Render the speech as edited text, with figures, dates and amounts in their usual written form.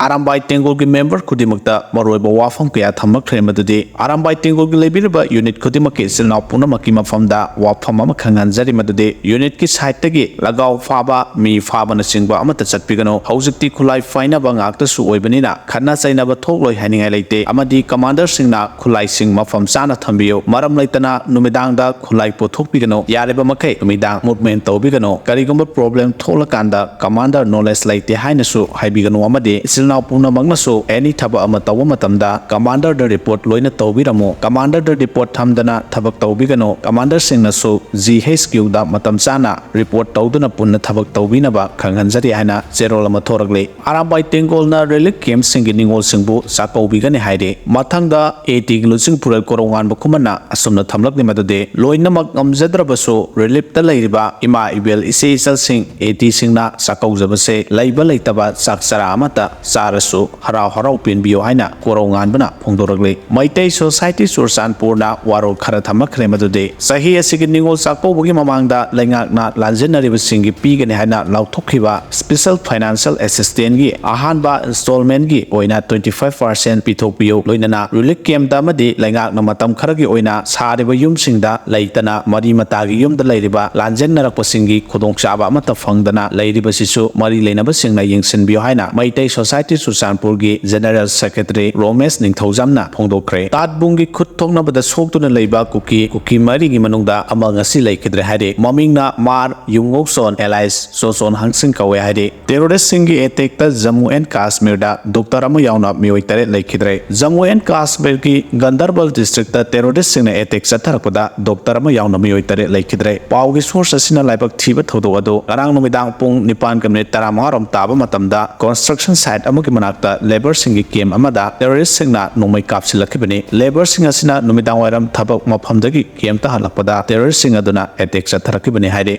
Arambai Tengolgi member Kudimakta Maroiba wapham kaya thamakre madudi Arambai Tengolgi lebiriba unit Kudimaki silna punamaki mafamda wapham ama khanganjari madudi unit ki side tagi lagaw faba mi faba na singba amata chatpigano haujikti khulai faina ba ngakta su oibanina khanna chaina ba thokloi haningai leite amadi commander singna khulai sing mafam chana thambiyo maram leitana numidangda khulai pothokpigano yareba makai numidang movement tawbigano karigumba problem tholakanda commander knowledge leite haina su haibigano amadi silna punamangna su any thaba ama tawa matamda commander the report loina tawbiramo commander the report thamdana thabak tawbigano commander singna su GHQ da matam chana report tawduna punna thabak tawbinaba khanghanjari haina zerol ama thoragle Arambai Tengolna relic camp singi ningol singbu sakawbigani haire mathangda 80 gilusing pural korongan bukumana asumna thamlakni madade loinamak ngamjadrabaso relief ta leiriba ima ibel ise isal sing 80 singna sakawjabase leiba leitaba sakchara amata sarasu harau harau pinbiyo haina korongan bana phongdoragle maitai society sursanpurna warol khara thamakre madade sahi asigi ningol sakawbugi mamangda lengakna lanjenariba singi pigani haina lauthokhiba special financial assistance gi ahanba installment gi oina 25% pithokpiyo loinana relief camp da madi lengakna matam kharagi oina sariba yumsingda leitana mari matagi yumda leiriba lanjennarakpa singi khudongchaba amata phangdana leiriba sisu mari leinaba singna yengsinbiyo haina maitai society sursanpur gi general secretary Romesh Ningthaujamna phongdokre tatbungi khutthoknabada soktuna leiba kuki mari gi manungda ama ngasi leikidre haide mamingna mar yungokson allies soson hangsing kawe haide terrorist singi attack ta Jammu and Kashmir da doctor ama yauna mioi tare leikidre Jammu and Kashmir gi Gandarbal district ta terrorist singna attack chatharakpada doctor ama yauna mioi tare leikidre pawgi source asina laibak thiba thodo ado arang numidang pung 9:35 rom taba matamda construction site amagi manakta labor singi camp amada terrorist singna nomai kapsilakibani labor sing asina numidang wairam thabak mafamdagi camp ta halakpada terrorist sing aduna attack chatharakibani haide